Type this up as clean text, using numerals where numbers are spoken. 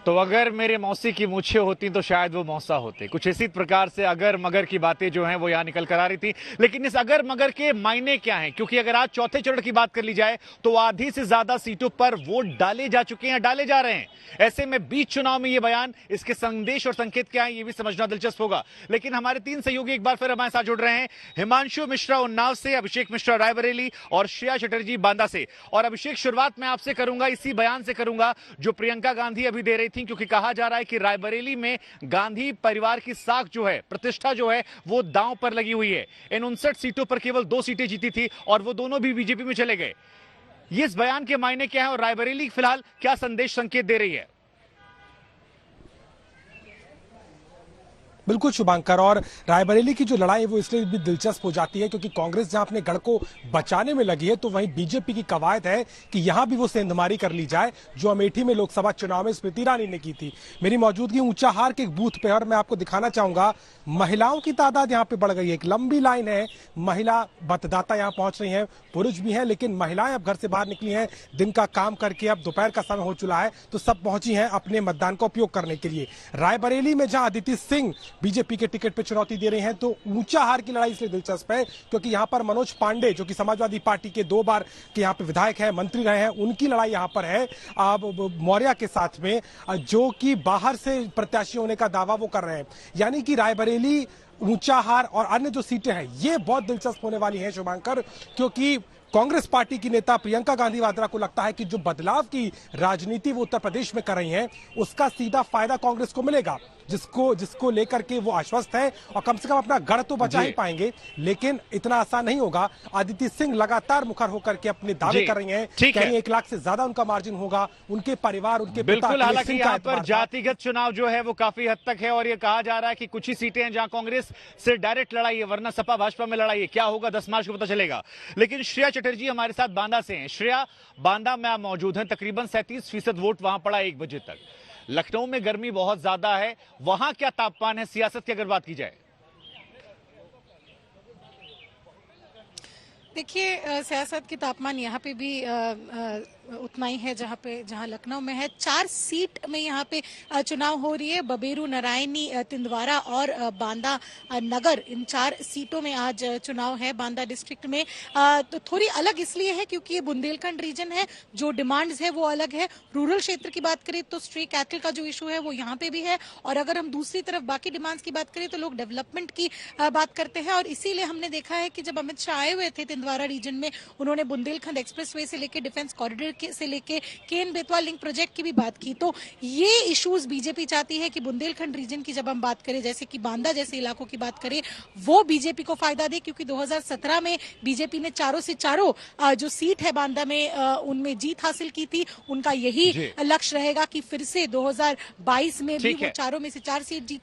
तो अगर मेरे मौसी की मूछें होती तो शायद वो मौसा होते। कुछ इसी प्रकार से अगर मगर की बातें जो हैं वो यहां निकल कर आ रही थी। लेकिन इस अगर मगर के मायने क्या हैं, क्योंकि अगर आज चौथे चरण की बात कर ली जाए तो आधी से ज्यादा सीटों पर वोट डाले जा चुके हैं, डाले जा रहे हैं। ऐसे में बीच चुनाव में ये बयान, इसके संदेश और संकेत क्या है, ये भी समझना दिलचस्प होगा। लेकिन हमारे तीन सहयोगी एक बार फिर हमारे साथ जुड़ रहे हैं। हिमांशु मिश्रा उन्नाव से, अभिषेक मिश्रा रायबरेली और श्रेया चटर्जी बांदा से। और अभिषेक, शुरुआत मैं आपसे करूंगा, इसी बयान से करूंगा जो प्रियंका गांधी अभी दे रही थी, क्योंकि कहा जा रहा है कि रायबरेली में गांधी परिवार की साख जो है, प्रतिष्ठा जो है, वो दांव पर लगी हुई है। इन 59 सीटों पर केवल 2 सीटें जीती थी और वो दोनों भी बीजेपी में चले गए। ये इस बयान के मायने क्या है और रायबरेली फिलहाल क्या संदेश संकेत दे रही है? बिल्कुल शुभांकर, और रायबरेली की जो लड़ाई है वो इसलिए भी दिलचस्प हो जाती है क्योंकि कांग्रेस जहां अपने गढ़ को बचाने में लगी है तो वहीं बीजेपी की कवायद है कि यहां भी वो सेंधमारी कर ली जाए जो अमेठी में लोकसभा चुनाव में स्मृति ईरानी ने की थी। मेरी मौजूदगी ऊंचाहार के एक बूथ पे, और मैं आपको दिखाना चाहूंगा महिलाओं की तादाद यहाँ पे बढ़ गई है। एक लंबी लाइन है, महिला मतदाता यहाँ पहुंच रही है, पुरुष भी है, लेकिन महिलाएं अब घर से बाहर निकली हैं। दिन का काम करके अब दोपहर का समय हो चुका है तो सब पहुंची हैं अपने मतदान का उपयोग करने के लिए। रायबरेली में जहां अदिति सिंह बीजेपी के टिकट पे चुनौती दे रहे हैं तो ऊंचाहार की लड़ाई इसलिए दिलचस्प है क्योंकि यहां पर मनोज पांडे जो कि समाजवादी पार्टी के 2 बार के यहां पे विधायक है, मंत्री रहे हैं, उनकी लड़ाई यहां पर है मौर्या के साथ में, जो कि बाहर से प्रत्याशी होने का दावा वो कर रहे हैं। यानी कि रायबरेली, ऊंचाहार और अन्य जो सीटें हैं ये बहुत दिलचस्प होने वाली हैं शुभांकर, क्योंकि कांग्रेस पार्टी की नेता प्रियंका गांधी वाड्रा को लगता है कि जो बदलाव की राजनीति वो उत्तर प्रदेश में कर रही हैं उसका सीधा फायदा कांग्रेस को मिलेगा, जिसको लेकर के वो आश्वस्त है और कम से कम अपना गढ़ तो बचा ही पाएंगे। लेकिन इतना आसान नहीं होगा। अदिति सिंह लगातार मुखर होकर के अपने दावे कर रही हैं, कहीं 1 लाख से ज्यादा उनका मार्जिन होगा, उनके परिवार, उनके बिल्कुल। हालांकि यहाँ पर जातिगत चुनाव जो है वो काफी हद तक है और ये कहा जा रहा है कि कुछ ही सीटें हैं जहां कांग्रेस से डायरेक्ट लड़ाई है, वरना सपा भाजपा में लड़ाई है। क्या होगा 10 मार्च को पता चलेगा। लेकिन श्रेया चटर्जी हमारे साथ बांदा से हैं। श्रेया, बांदा में आप मौजूद हैं, तकरीबन 37% वोट वहां पड़ा 1 बजे तक। लखनऊ में गर्मी बहुत ज्यादा है, वहां क्या तापमान है सियासत की अगर बात की जाए? देखिए, सियासत की तापमान यहाँ पे भी उतना ही है जहाँ लखनऊ में है। 4 सीट में यहाँ पे चुनाव हो रही है। बबेरू, नारायणी, तिंदवारा और बांदा नगर, इन 4 सीटों में आज चुनाव है बांदा डिस्ट्रिक्ट में। तो थोड़ी अलग इसलिए है क्योंकि ये बुंदेलखंड रीजन है, जो डिमांड्स है वो अलग है। रूरल क्षेत्र की बात करें तो स्ट्री कैटल का जो इशू है वो यहाँ पे भी है, और अगर हम दूसरी तरफ बाकी डिमांड्स की बात करें तो लोग डेवलपमेंट की बात करते हैं। और इसीलिए हमने देखा है कि जब अमित शाह आए हुए थे तिंदवारा रीजन में, उन्होंने बुंदेलखंड एक्सप्रेसवे से लेकर डिफेंस कॉरिडोर से लेके केन बेतवा लिंक प्रोजेक्ट की भी बात की। तो ये इश्यूज बीजेपी चाहती है कि बुंदेलखंड रीजन की जब हम बात करें, जैसे कि बांदा जैसे इलाकों की बात करें, वो बीजेपी को फायदा दे, क्योंकि 2017 में बीजेपी ने चारों से चारों जो सीट है बांदा में उनमें जीत हासिल की थी। उनका यही लक्ष्य रहेगा कि फिर से 2022 में भी वो चारों में से 4 सीट जीते।